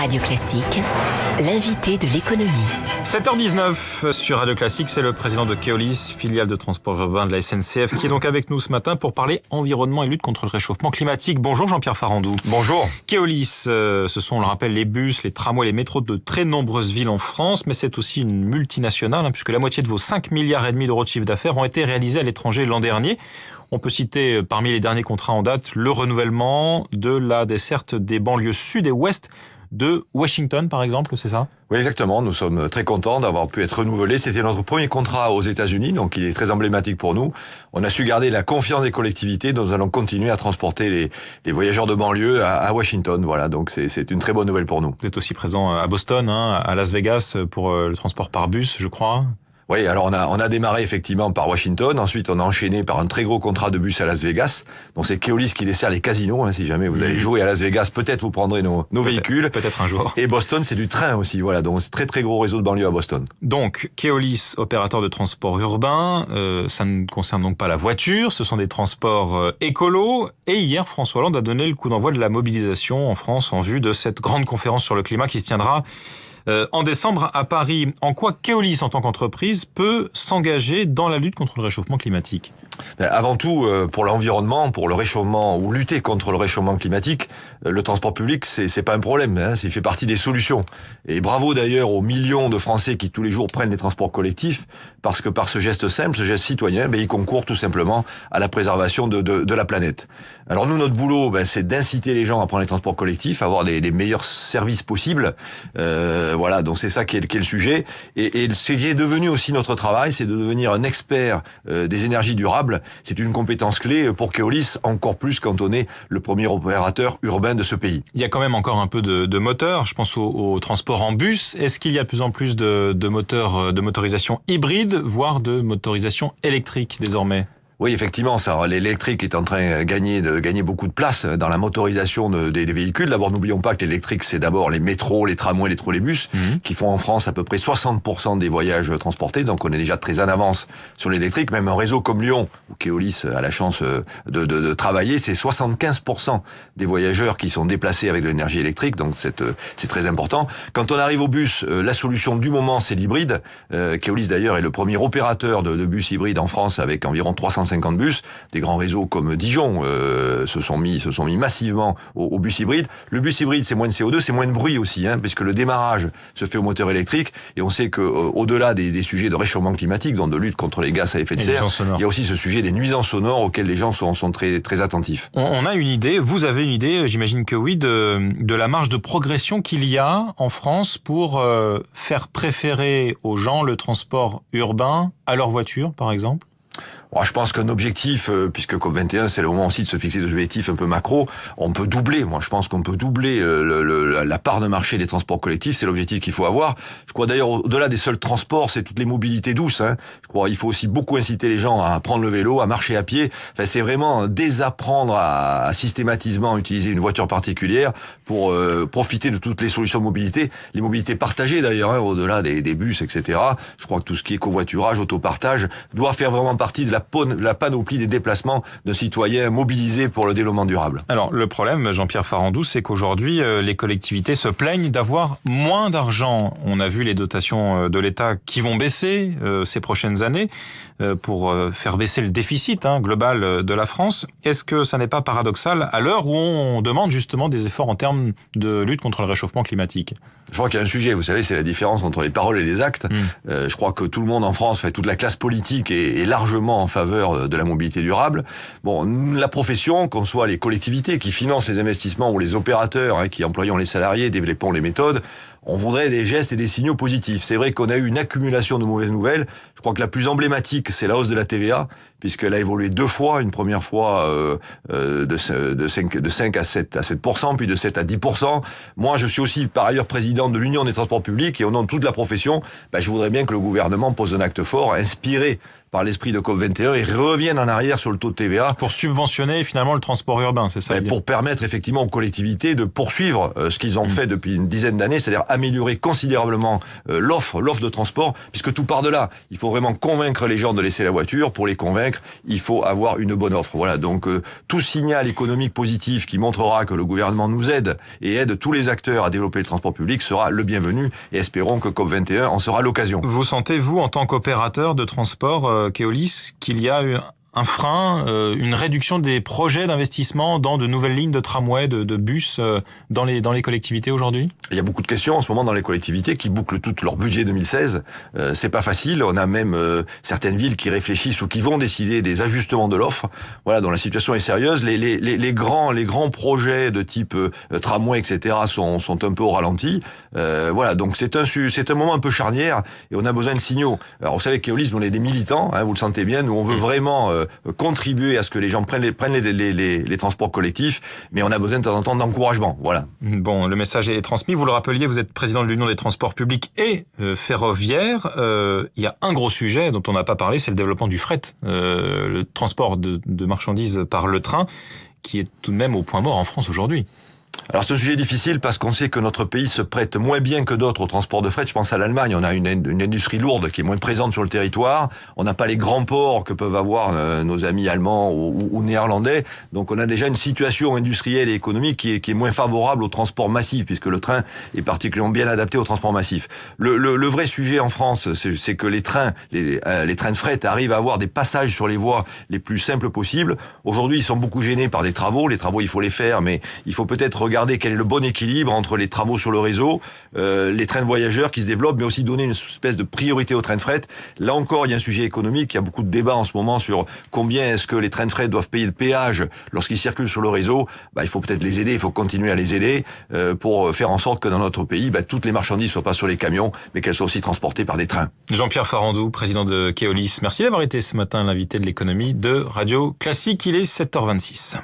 Radio Classique, l'invité de l'économie. 7h19 sur Radio Classique, c'est le président de Keolis, filiale de transport urbain de la SNCF, qui est donc avec nous ce matin pour parler environnement et lutte contre le réchauffement climatique. Bonjour Jean-Pierre Farandou. Bonjour. Keolis, ce sont, on le rappelle, les bus, les tramways, les métros de très nombreuses villes en France, mais c'est aussi une multinationale, puisque la moitié de vos 5,5 milliards d'euros de chiffre d'affaires ont été réalisés à l'étranger l'an dernier. On peut citer parmi les derniers contrats en date le renouvellement de la desserte des banlieues sud et ouest de Washington, par exemple, c'est ça ? Oui, exactement. Nous sommes très contents d'avoir pu être renouvelés. C'était notre premier contrat aux États-Unis, donc il est très emblématique pour nous. On a su garder la confiance des collectivités. Nous allons continuer à transporter les voyageurs de banlieue à Washington. Voilà, donc c'est une très bonne nouvelle pour nous. Vous êtes aussi présent à Boston, à Las Vegas pour le transport par bus, je crois. Oui, alors on a démarré effectivement par Washington, ensuite on a enchaîné par un très gros contrat de bus à Las Vegas. Donc c'est Keolis qui dessert les casinos, si jamais vous allez jouer à Las Vegas, peut-être vous prendrez nos véhicules. Peut-être un jour. Et Boston, c'est du train aussi, voilà, donc c'est très très gros réseau de banlieue à Boston. Donc Keolis, opérateur de transport urbain, ça ne concerne donc pas la voiture, ce sont des transports écolos. Et hier, François Hollande a donné le coup d'envoi de la mobilisation en France en vue de cette grande conférence sur le climat qui se tiendra en décembre à Paris. En quoi Keolis, en tant qu'entreprise, peut s'engager dans la lutte contre le réchauffement climatique ? Avant tout, pour l'environnement, pour le réchauffement ou lutter contre le réchauffement climatique, le transport public, c'est pas un problème, il fait partie des solutions. Et bravo d'ailleurs aux millions de Français qui tous les jours prennent les transports collectifs, parce que par ce geste simple, ce geste citoyen, ils concourent tout simplement à la préservation de la planète. Alors nous, notre boulot, c'est d'inciter les gens à prendre les transports collectifs, à avoir les meilleurs services possibles. Voilà, donc c'est ça qui est le sujet. Et ce qui est devenu aussi notre travail, c'est de devenir un expert des énergies durables. C'est une compétence clé pour Keolis, encore plus quand on est le premier opérateur urbain de ce pays. Il y a quand même encore un peu de moteurs. Je pense au transport en bus. Est-ce qu'il y a de plus en plus de moteurs, de motorisation hybride, voire de motorisation électrique désormais ? Oui, effectivement, ça. L'électrique est en train de gagner beaucoup de place dans la motorisation des véhicules. D'abord, n'oublions pas que l'électrique, c'est d'abord les métros, les tramways, les trolleybus, qui font en France à peu près 60% des voyages transportés. Donc, on est déjà très en avance sur l'électrique. Même un réseau comme Lyon, où Keolis a la chance de travailler, c'est 75% des voyageurs qui sont déplacés avec de l'énergie électrique. Donc, c'est très important. Quand on arrive au bus, la solution du moment, c'est l'hybride. Keolis, d'ailleurs, est le premier opérateur de bus hybride en France avec environ 350 bus. Des grands réseaux comme Dijon se sont mis massivement au bus hybride. Le bus hybride, c'est moins de CO2, c'est moins de bruit aussi, puisque le démarrage se fait au moteur électrique. Et on sait que au-delà des sujets de réchauffement climatique, donc de lutte contre les gaz à effet de serre, il y a aussi ce sujet des nuisances sonores auxquelles les gens sont très très attentifs. On a une idée, vous avez une idée, j'imagine que oui, de la marge de progression qu'il y a en France pour faire préférer aux gens le transport urbain à leur voiture, par exemple ? Je pense qu'un objectif, puisque COP21, c'est le moment aussi de se fixer des objectifs un peu macro, on peut doubler. Moi, je pense qu'on peut doubler la part de marché des transports collectifs. C'est l'objectif qu'il faut avoir. Je crois d'ailleurs, au-delà des seuls transports, c'est toutes les mobilités douces. Je crois qu'il faut aussi beaucoup inciter les gens à prendre le vélo, à marcher à pied. Enfin, c'est vraiment désapprendre à systématiquement utiliser une voiture particulière pour profiter de toutes les solutions de mobilité. Les mobilités partagées d'ailleurs, au-delà des bus, etc. Je crois que tout ce qui est covoiturage, autopartage, doit faire vraiment partie de la panoplie des déplacements de citoyens mobilisés pour le développement durable. Alors, le problème, Jean-Pierre Farandou, c'est qu'aujourd'hui, les collectivités se plaignent d'avoir moins d'argent. On a vu les dotations de l'État qui vont baisser ces prochaines années pour faire baisser le déficit global de la France. Est-ce que ça n'est pas paradoxal à l'heure où on demande justement des efforts en termes de lutte contre le réchauffement climatique ? Je crois qu'il y a un sujet, vous savez, c'est la différence entre les paroles et les actes. Je crois que tout le monde en France, toute la classe politique est largement en faveur de la mobilité durable. Bon, la profession, qu'on soit les collectivités qui financent les investissements ou les opérateurs qui employons les salariés, développons les méthodes, on voudrait des gestes et des signaux positifs. C'est vrai qu'on a eu une accumulation de mauvaises nouvelles. Je crois que la plus emblématique, c'est la hausse de la TVA, puisqu'elle a évolué 2 fois. Une première fois de 5 à 7%, puis de 7 à 10%. Moi, je suis aussi par ailleurs président de l'Union des transports publics et au nom de toute la profession, je voudrais bien que le gouvernement pose un acte fort, inspiré par l'esprit de COP21 et reviennent en arrière sur le taux de TVA. Pour subventionner finalement le transport urbain, c'est ça? Pour permettre effectivement aux collectivités de poursuivre ce qu'ils ont fait depuis une dizaine d'années, c'est-à-dire améliorer considérablement l'offre de transport, puisque tout part de là. Il faut vraiment convaincre les gens de laisser la voiture. Pour les convaincre, il faut avoir une bonne offre. Voilà, donc tout signal économique positif qui montrera que le gouvernement nous aide et aide tous les acteurs à développer le transport public sera le bienvenu, et espérons que COP21 en sera l'occasion. Vous sentez, vous, en tant qu'opérateur de transport, Keolis, qu'il y a eu un frein, une réduction des projets d'investissement dans de nouvelles lignes de tramway, de bus dans les collectivités aujourd'hui? Il y a beaucoup de questions en ce moment dans les collectivités qui bouclent tout leur budget 2016. C'est pas facile. On a même certaines villes qui réfléchissent ou qui vont décider des ajustements de l'offre. Voilà, dont la situation est sérieuse. Les grands projets de type tramway, etc. sont un peu au ralenti. Voilà, donc c'est un moment un peu charnière et on a besoin de signaux. Alors vous savez, Keolis, on est des militants, hein, vous le sentez bien. Nous, on veut vraiment contribuer à ce que les gens prennent les transports collectifs, mais on a besoin de temps en temps d'encouragement. Voilà. Bon, le message est transmis. Vous le rappeliez, vous êtes président de l'Union des transports publics et ferroviaires. Il y a un gros sujet dont on n'a pas parlé, c'est le développement du fret, le transport de marchandises par le train, qui est tout de même au point mort en France aujourd'hui. Alors c'est un sujet difficile parce qu'on sait que notre pays se prête moins bien que d'autres au transport de fret. Je pense à l'Allemagne, on a une industrie lourde qui est moins présente sur le territoire. On n'a pas les grands ports que peuvent avoir nos amis allemands ou néerlandais. Donc on a déjà une situation industrielle et économique qui est moins favorable au transport massif, puisque le train est particulièrement bien adapté au transport massif. Le vrai sujet en France, c'est que les trains de fret arrivent à avoir des passages sur les voies les plus simples possibles. Aujourd'hui, ils sont beaucoup gênés par des travaux. Les travaux, il faut les faire, mais il faut peut-être regarder quel est le bon équilibre entre les travaux sur le réseau, les trains de voyageurs qui se développent, mais aussi donner une espèce de priorité aux trains de fret. Là encore, il y a un sujet économique. Il y a beaucoup de débats en ce moment sur combien est-ce que les trains de fret doivent payer le péage lorsqu'ils circulent sur le réseau. Il faut peut-être les aider, il faut continuer à les aider pour faire en sorte que dans notre pays, toutes les marchandises ne soient pas sur les camions, mais qu'elles soient aussi transportées par des trains. Jean-Pierre Farandou, président de Keolis, merci d'avoir été ce matin l'invité de l'économie de Radio Classique. Il est 7h26.